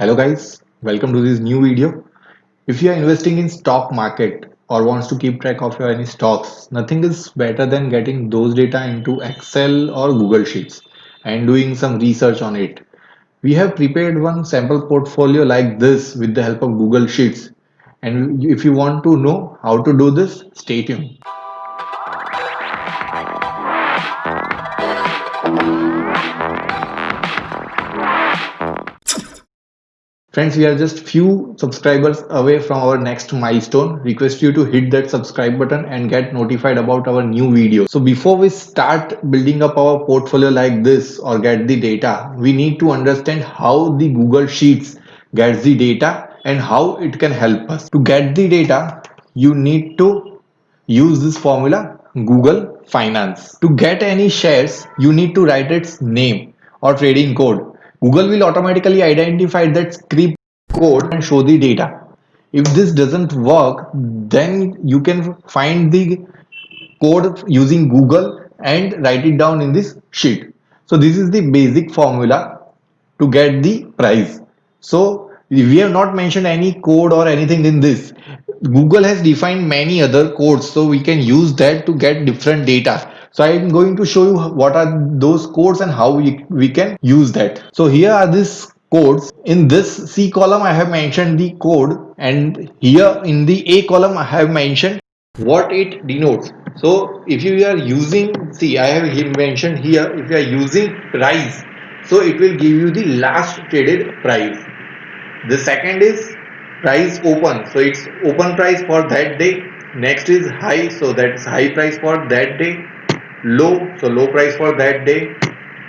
Hello guys, welcome to this new video. If you are investing in stock market or wants to keep track of your any stocks, nothing is better than getting those data into Excel or Google Sheets and doing some research on it. We have prepared one sample portfolio like this with the help of Google Sheets. And if you want to know how to do this, stay tuned. Friends, we are just few subscribers away from our next milestone. Request you to hit that subscribe button and get notified about our new video. So before we start building up our portfolio like this or get the data, we need to understand how the Google Sheets gets the data and how it can help us. To get the data, you need to use this formula Google Finance. To get any shares, you need to write its name or trading code. Google will automatically identify that script code and show the data. If this doesn't work, then you can find the code using Google and write it down in this sheet. So this is the basic formula to get the price. So we have not mentioned any code or anything in this. Google has defined many other codes, so we can use that to get different data. So I am going to show you what are those codes and how we can use that. So here are these codes. In this C column I have mentioned the code, and here in the A column I have mentioned what it denotes. So if you are using, see, I have mentioned here, if you are using price, so it will give you the last traded price. The second is price open, so it's open price for that day. Next is high, so that's high price for that day. Low, so low price for that day.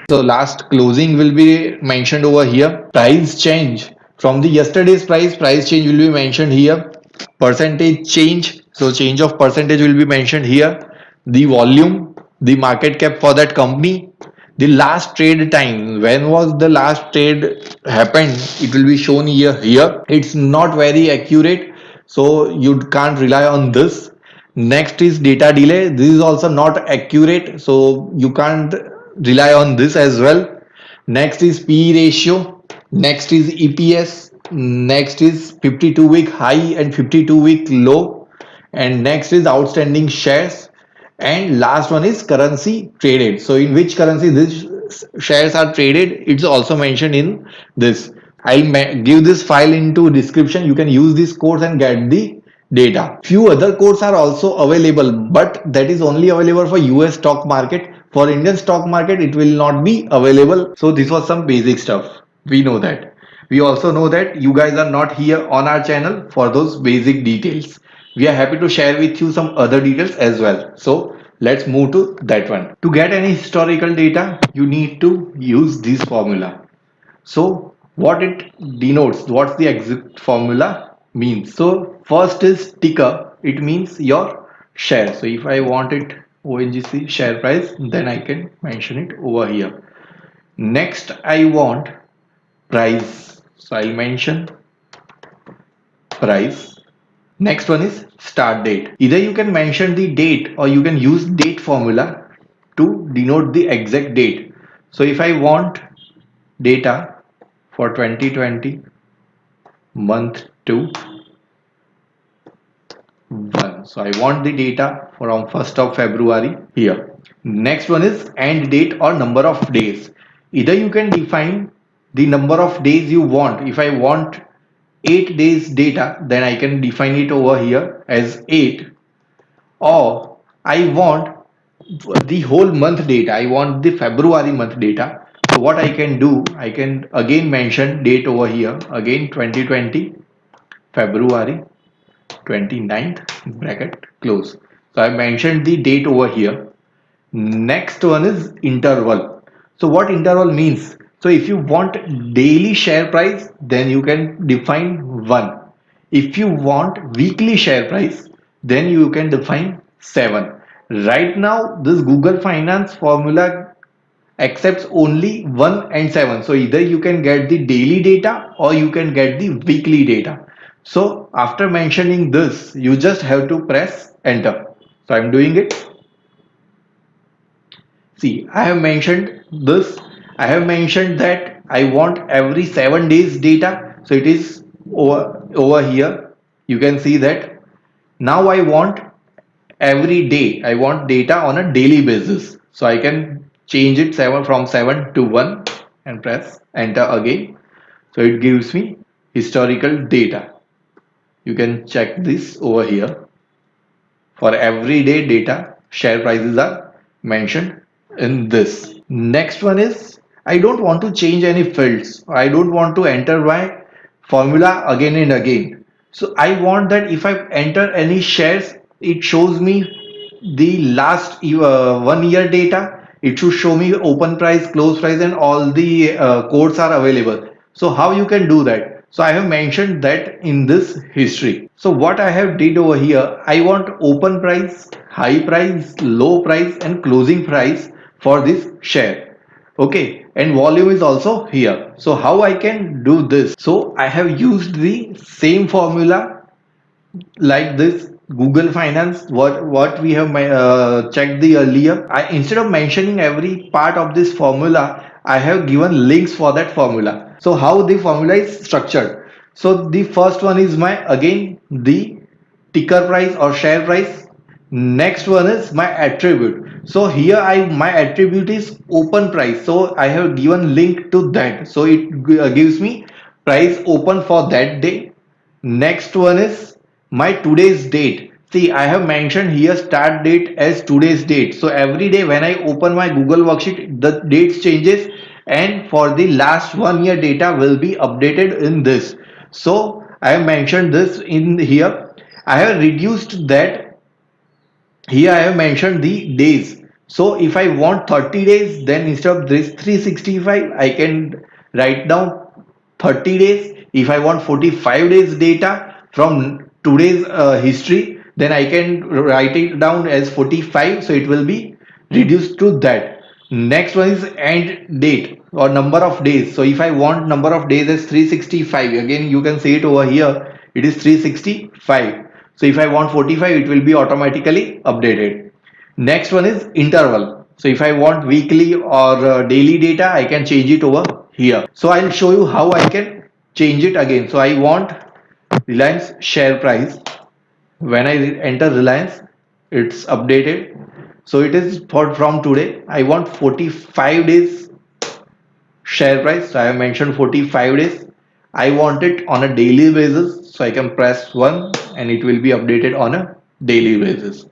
So last closing will be mentioned over here. Price change from the yesterday's price change will be mentioned here. Percentage change, so change of percentage will be mentioned here. The volume, the market cap for that company, the last trade time, when was the last trade happened, it will be shown here. It's not very accurate, so you can't rely on this. Next is data delay. This is also not accurate, so you can't rely on this as well. Next is PE ratio. Next is EPS. Next is 52-week high and 52-week low. And next is outstanding shares. And last one is currency traded. So in which currency these shares are traded, it's also mentioned in this. I'll give this file into description. You can use these codes and get the data. Few other codes are also available, but that is only available for US stock market. For Indian stock market, it will not be available. So this was some basic stuff. We know that. We also know that you guys are not here on our channel for those basic details. We are happy to share with you some other details as well. So let's move to that one. To get any historical data, you need to use this formula. So what it denotes, what's the exact formula means. So first is ticker, it means your share. So if I want it ONGC share price, then I can mention it over here. Next I want price, so I'll mention price. Next one is start date. Either you can mention the date or you can use date formula to denote the exact date. So if I want data for 2020 month 2 1, so I want the data from 1st of February here. Next one is end date or number of days. Either you can define the number of days you want. If I want 8 days data, then I can define it over here as 8. Or I want the whole month data. I want the February month data. So what I can do, I can again mention date over here, again 2020 February 29th bracket close. So I mentioned the date over here. Next one is interval. So what interval means? So if you want daily share price, then you can define 1. If you want weekly share price, then you can define 7. Right now, this Google Finance formula accepts only 1 and 7. So either you can get the daily data or you can get the weekly data. So after mentioning this, you just have to press enter. So I'm doing it. See, I have mentioned this. I have mentioned that I want every 7 days data. So it is over here. You can see that now I want every day. I want data on a daily basis. So I can change it 7 from 7 to 1 and press enter again. So it gives me historical data. You can check this over here. For everyday data, share prices are mentioned in this. Next one is I don't want to change any fields. I don't want to enter my formula again and again. So I want that if I enter any shares, it shows me the last 1 year data. It should show me open price, close price, and all the codes are available. So how you can do that? So I have mentioned that in this history. So what I have did over here, I want open price, high price, low price, and closing price for this share. Okay, and volume is also here. So how I can do this? So I have used the same formula like this Google Finance, what we have checked the earlier. I instead of mentioning every part of this formula, I have given links for that formula. So how the formula is structured? So the first one is my again the ticker price or share price. Next one is my attribute. So here I my attribute is open price. So I have given link to that. So it gives me price open for that day. Next one is my today's date. See, I have mentioned here start date as today's date. So every day when I open my Google worksheet, the dates changes and for the last 1 year data will be updated in this. So I have mentioned this in here. I have reduced that here I have mentioned the days. So if I want 30 days, then instead of this 365, I can write down 30 days. If I want 45 days data from today's history, then I can write it down as 45. So it will be reduced to that. Next one is end date or number of days. So if I want number of days as 365, again you can see it over here. It is 365. So if I want 45, it will be automatically updated. Next one is interval. So if I want weekly or daily data, I can change it over here. So I'll show you how I can change it again. So I want Reliance share price. When I enter Reliance, it's updated. So it is for from today. I want 45 days share price. So I have mentioned 45 days. I want it on a daily basis. So I can press 1 and it will be updated on a daily basis.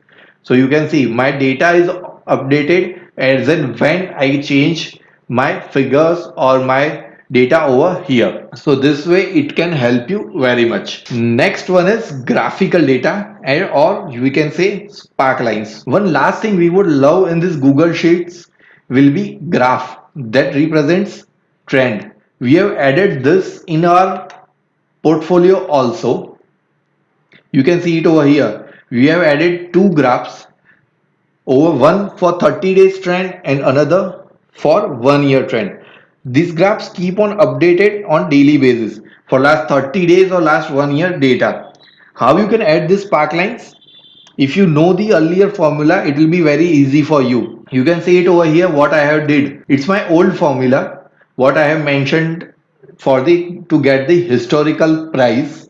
So you can see my data is updated as in when I change my figures or my data over here. So this way it can help you very much. Next one is graphical data and or we can say Sparklines. One last thing we would love in this Google Sheets will be graph that represents trend. We have added this in our portfolio also. You can see it over here. We have added two graphs over one for 30 days trend and another for 1 year trend. These graphs keep on updated on daily basis for last 30 days or last 1 year data. How you can add this spark lines? If you know the earlier formula, it will be very easy for you. You can see it over here what I have did. It's my old formula what I have mentioned for the to get the historical price.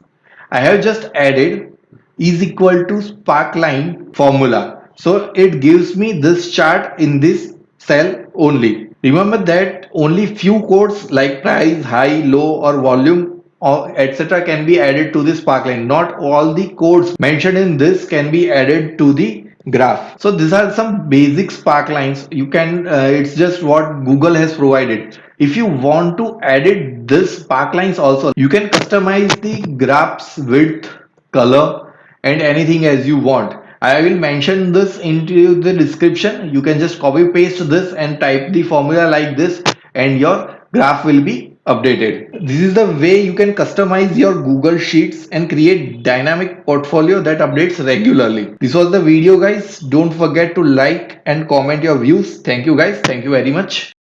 I have just added is equal to sparkline formula. So it gives me this chart in this cell only. Remember that only few codes like price, high, low or volume or etc. can be added to this sparkline. Not all the codes mentioned in this can be added to the graph. So these are some basic sparklines. You can it's just what Google has provided. If you want to edit this sparklines also, you can customize the graphs width, color and anything as you want. I will mention this into the description. You can just copy paste this and type the formula like this and your graph will be updated. This is the way you can customize your Google Sheets and create dynamic portfolio that updates regularly. This was the video guys. Don't forget to like and comment your views. Thank you guys. Thank you very much.